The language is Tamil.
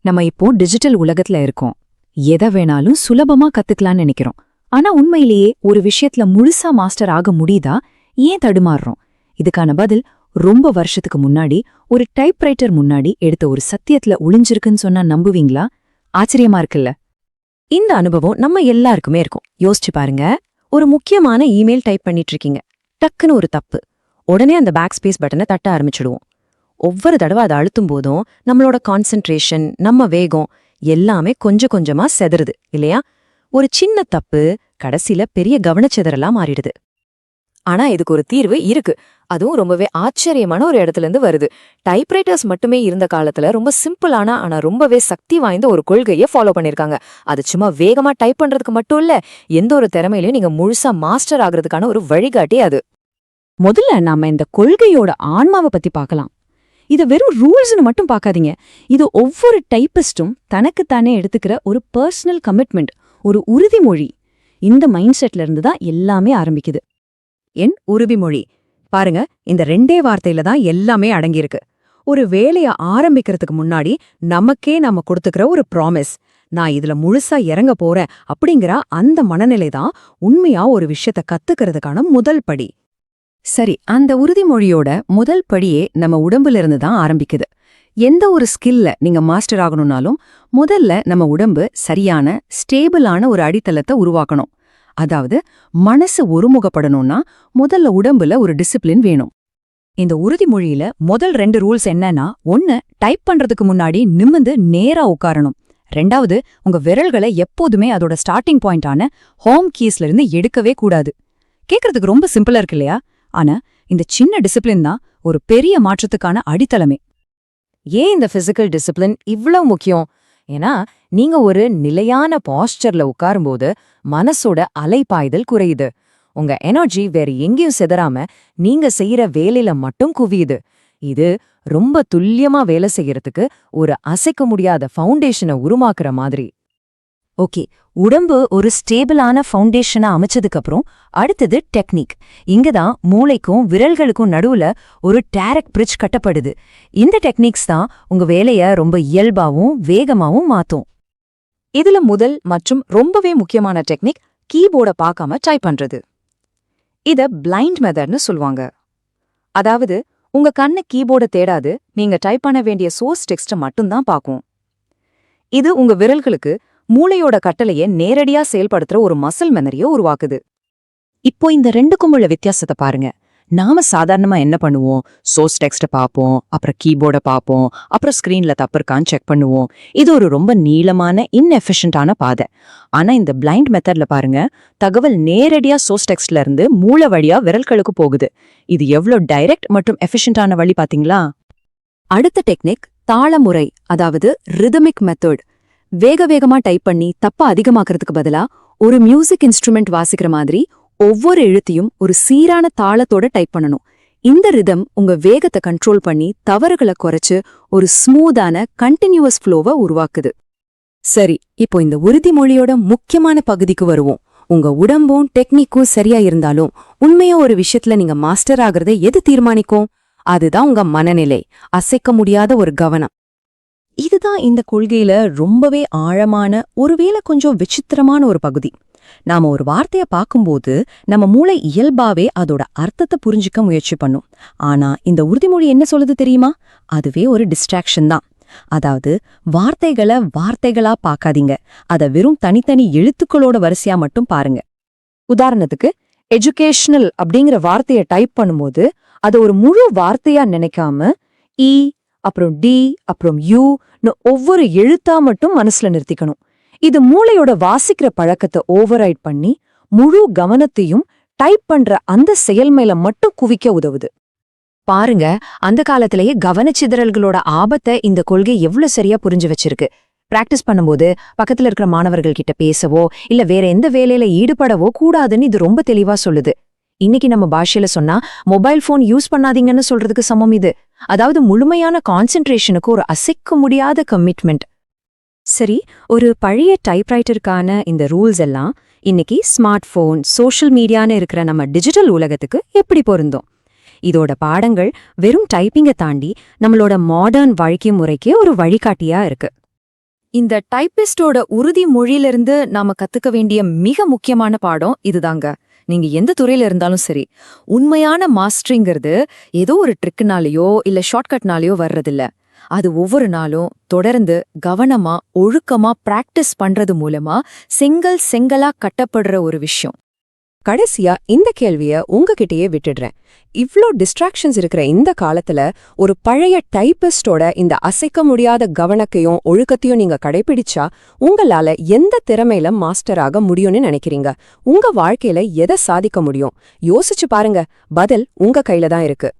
நம்ம இப்போ டிஜிட்டல் உலகத்துல இருக்கோம். எதை வேணாலும் சுலபமா கத்துக்கலாம்னு நினைக்கிறோம். ஆனா உண்மையிலேயே ஒரு விஷயத்துல முழுசா மாஸ்டர் ஆக முடியுதா? ஏன் தடுமாறுறோம்? இதுக்கான பதில் ரொம்ப வருஷத்துக்கு முன்னாடி ஒரு டைப்ரைட்டர் முன்னாடி எடுத்த ஒரு சத்தியத்துல ஒளிஞ்சிருக்குன்னு சொன்னா நம்புவீங்களா? ஆச்சரியமா இருக்குல்ல? இந்த அனுபவம் நம்ம எல்லாருக்குமே இருக்கும். யோசிச்சு பாருங்க, ஒரு முக்கியமான இமெயில் டைப் பண்ணிட்டு இருக்கீங்க. டக்குன்னு ஒரு தப்பு. உடனே அந்த பேக் ஸ்பேஸ் பட்டனை தட்ட ஆரம்பிச்சிடுவோம். ஒவ்வொரு தடவை அதை அழுத்தும் போதும் நம்மளோட கான்சென்ட்ரேஷன், நம்ம வேகம் எல்லாமே கொஞ்சம் கொஞ்சமா செதறுது இல்லையா? ஒரு சின்ன தப்பு கடைசியில பெரிய கவனச்சிதறலா மாறிடுது. ஆனா இதுக்கு ஒரு தீர்வு இருக்கு. அதுவும் ரொம்பவே ஆச்சரியமான ஒரு இடத்துல இருந்து வருது. டைப்ரைட்டர்ஸ் மட்டுமே இருந்த காலத்துல ரொம்ப சிம்பிளான ஆனா ரொம்பவே சக்தி வாய்ந்த ஒரு கொள்கையை ஃபாலோ பண்ணிருக்காங்க. அது சும்மா வேகமா டைப் பண்றதுக்கு மட்டும் இல்ல, எந்த ஒரு திறமையிலையும் நீங்க முழுசா மாஸ்டர் ஆகுறதுக்கான ஒரு வழிகாட்டி அது. முதல்ல நாம இந்த கொள்கையோட ஆன்மாவை பத்தி பார்க்கலாம். இத வெறும் ரூல்ஸ்னு மட்டும் பார்க்காதீங்க. இது ஒவ்வொரு டைப்பிஸ்டும் தனக்குத்தானே எடுத்துக்கிற ஒரு பர்சனல் கமிட்மெண்ட், ஒரு உறுதிமொழி. இந்த மைண்ட் செட்ல இருந்து தான் எல்லாமே ஆரம்பிக்குது. என் உறுதிமொழி. பாருங்க, இந்த 2 வார்த்தையில தான் எல்லாமே அடங்கியிருக்கு. ஒரு வேலைய ஆரம்பிக்கிறதுக்கு முன்னாடி நமக்கே நாம கொடுத்துக்கிற ஒரு ப்ராமிஸ். நான் இதுல முழுசா இறங்க போறேன் அப்படிங்கிற அந்த மனநிலை தான் உண்மையா ஒரு விஷயத்த கத்துக்கிறதுக்கான முதல் படி. சரி, அந்த உறுதிமொழியோட முதல் படியே நம்ம உடம்புல இருந்து தான் ஆரம்பிக்குது. எந்த ஒரு ஸ்கில்ல நீங்க மாஸ்டர் ஆகணும்னாலும் முதல்ல நம்ம உடம்பு சரியான ஸ்டேபிளான ஒரு அடித்தளத்தை உருவாக்கணும். அதாவது மனசு ஒருமுகப்படணும்னா முதல்ல உடம்புல ஒரு டிசிப்ளின் வேணும். இந்த உறுதிமொழியில முதல் 2 ரூல்ஸ் என்னன்னா, 1 டைப் பண்றதுக்கு முன்னாடி நிமிர்ந்து நேரா உட்காரணும். 2வது உங்க விரல்களை எப்போதுமே அதோட ஸ்டார்டிங் பாயிண்டான ஹோம் கீஸ்ல இருந்து எடுக்கவே கூடாது. கேக்குறதுக்கு ரொம்ப சிம்பிளா இருக்கு இல்லையா? ஆனா இந்த சின்ன டிசிப்ளின் தான் ஒரு பெரிய மாற்றத்துக்கான அடித்தளமே. ஏன் இந்த பிசிக்கல் டிசிப்ளின் இவ்ளோ முக்கியம்? ஏன்னா நீங்க ஒரு நிலையான பாஸ்டர்ல உட்காரும்போது மனசோட அலைப்பாய்தல் குறையுது. உங்க எனர்ஜி வேற எங்கேயும் செதறாம நீங்க செய்யற வேலையில மட்டும் குவியுது. இது ரொம்ப துல்லியமா வேலை செய்யறதுக்கு ஒரு அசைக்க முடியாத ஃபவுண்டேஷனை உருவாக்குற மாதிரி. ஓகே, உடம்பு ஒரு ஸ்டேபிளான ஃபவுண்டேஷனை அமைச்சதுக்கு அப்புறம் அடுத்தது டெக்னிக். இங்கதான் மூளைக்கும் விரல்களுக்கும் நடுவுல ஒரு டைரக்ட் பிரிட்ஜ் கட்டப்படுது. இந்த டெக்னிக்ஸ் தான் உங்க வேலைய ரொம்ப இயல்பாவும் வேகமாவும் மாத்தும். இதுல முதல் மற்றும் ரொம்பவே முக்கியமான டெக்னிக் கீபோர்டை பார்க்காம டைப் பண்றது. இத பிளைண்ட் மெத்தட்னு சொல்லுவாங்க. அதாவது உங்க கண்ணு கீபோர்டை தேடாது, நீங்க டைப் பண்ண வேண்டிய சோர்ஸ் டெக்ஸ்ட மட்டும்தான் பார்க்கும். இது உங்க விரல்களுக்கு மூளையோட கட்டளைய நேரடியா செயல்படுத்துற ஒரு மசில் மெமரிய உருவாக்குது. இப்போ இந்த 2க்கும் உள்ள வித்தியாசத்தை பாருங்க. நாம சாதாரணமா என்ன பண்ணுவோம்? சோர்ஸ் டெக்ஸ்ட பார்ப்போம், அப்புறம் கீபோர்டை பார்ப்போம், அப்புறம் ஸ்கிரீன்ல தப்பு இருக்கான்னு செக் பண்ணுவோம். இது ஒரு ரொம்ப நீளமான இன்எஃபிஷியன்டான பாதை. ஆனா இந்த பிளைண்ட் மெத்தட்ல பாருங்க, தகவல் நேரடியா சோர்ஸ் டெக்ஸ்ட்ல இருந்து மூளை வழியா விரல்களுக்கு போகுது. இது எவ்வளவு டைரக்ட் மற்றும் எஃபிஷியன்டான வழி பாத்தீங்களா? அடுத்த டெக்னிக் தாளமுறை, அதாவது ரிதமிக் மெத்தட். வேகமா டைப் பண்ணி தப்பா அதிகமாக்குறதுக்கு பதிலா ஒரு மியூசிக் இன்ஸ்ட்ருமெண்ட் வாசிக்கிற மாதிரி ஒவ்வொரு எழுத்தையும் ஒரு சீரான தாளத்தோட டைப் பண்ணணும். இந்த ரிதம் உங்க வேகத்தை கண்ட்ரோல் பண்ணி தவறுகளை குறைச்சு ஒரு ஸ்மூத்தான கண்டினியூவஸ் ஃப்ளோவை உருவாக்குது. சரி, இப்போ இந்த உறுதிமொழியோட முக்கியமான பகுதிக்கு வருவோம். உங்க உடம்பும் டெக்னிக்கும் சரியா இருந்தாலும் உண்மையா ஒரு விஷயத்துல நீங்க மாஸ்டர் ஆகிறத எது தீர்மானிக்கும்? அதுதான் உங்க மனநிலை, அசைக்க முடியாத ஒரு கவனம். இதுதான் இந்த கொள்கையில ரொம்பவே ஆழமான, ஒருவேளை கொஞ்சம் விசித்திரமான ஒரு பகுதி. நாம ஒரு வார்த்தைய பார்க்கும்போது நம்ம மூளை இயல்பாவே அதோட அர்த்தத்தை புரிஞ்சுக்க முயற்சி பண்ணும். ஆனா இந்த உறுதிமொழி என்ன சொல்லுது தெரியுமா? அதுவே ஒரு டிஸ்ட்ராக்ஷன் தான். அதாவது வார்த்தைகளை வார்த்தைகளா பார்க்காதீங்க, அத வெறும் தனித்தனி எழுத்துக்களோட வரிசையா மட்டும் பாருங்க. உதாரணத்துக்கு எஜுகேஷனல் அப்படிங்கிற வார்த்தைய டைப் பண்ணும்போது அதை ஒரு முழு வார்த்தையா நினைக்காம இ அப்புறம் டி அப்புறம் யூன்னு ஒவ்வொரு எழுத்தா மட்டும் மனசுல நிறுத்திக்கணும். இது மூளையோட வாசிக்கிற பழக்கத்தை ஓவர்ரைட் பண்ணி முழு கவனத்தையும் டைப் பண்ற அந்த செயல் மேல மட்டும் குவிக்க உதவுது. பாருங்க, அந்த காலத்திலேயே கவனச்சிதறல்களோட ஆபத்தை இந்த கொள்கை எவ்வளவு சரியா புரிஞ்சு வச்சிருக்கு. பிராக்டிஸ் பண்ணும்போது பக்கத்துல இருக்கிற மாணவர்கள் கிட்ட பேசவோ இல்ல வேற எந்த வேலையில ஈடுபடவோ கூடாதுன்னு இது ரொம்ப தெளிவா சொல்லுது. இன்னைக்கு நம்ம பாஷையில சொன்னா மொபைல் போன் யூஸ் பண்ணாதீங்கன்னு சொல்றதுக்கு சமம் இது. அதாவது முழுமையான கான்சென்ட்ரேஷனுக்கு ஒரு அசைக்க முடியாத கமிட்மெண்ட். சரி, ஒரு பழைய டைப்ரைட்டருக்கான இந்த ரூல்ஸ் எல்லாம் இன்னைக்கு ஸ்மார்ட் போன், சோஷியல் மீடியான்னு இருக்கிற நம்ம டிஜிட்டல் உலகத்துக்கு எப்படி பொருந்தும்? இதோட பாடங்கள் வெறும் டைப்பிங்கை தாண்டி நம்மளோட மாடர்ன் வாழ்க்கை முறைக்கே ஒரு வழிகாட்டியா இருக்கு. இந்த டைப்பிஸ்டோட உறுதிமொழியிலிருந்து நாம கத்துக்க வேண்டிய மிக முக்கியமான பாடம் இதுதாங்க. நீங்க எந்த துறையில இருந்தாலும் சரி, உண்மையான மாஸ்டரிங்கிறது ஏதோ ஒரு ட்ரிக்குனாலேயோ இல்ல ஷார்ட்கட்னாலேயோ வர்றதில்ல. அது ஒவ்வொரு நாளும் தொடர்ந்து கவனமா ஒழுக்கமா பிராக்டிஸ் பண்றது மூலமா செங்கலா கட்டப்படுற ஒரு விஷயம். கடைசியா இந்த கேள்விய உங்ககிட்டயே விட்டுடுறேன். இவ்ளோ டிஸ்ட்ராக்ஷன்ஸ் இருக்கிற இந்த காலத்துல ஒரு பழைய டைப்பிஸ்டோட இந்த அசைக்க முடியாத கவனத்தையும் ஒழுக்கத்தையும் நீங்க கடைபிடிச்சா உங்களால எந்த திறமையில மாஸ்டர் ஆக முடியும்னு நினைக்கிறீங்க? உங்க வாழ்க்கையில எதை சாதிக்க முடியும்? யோசிச்சு பாருங்க. பதில் உங்க கையில தான் இருக்கு.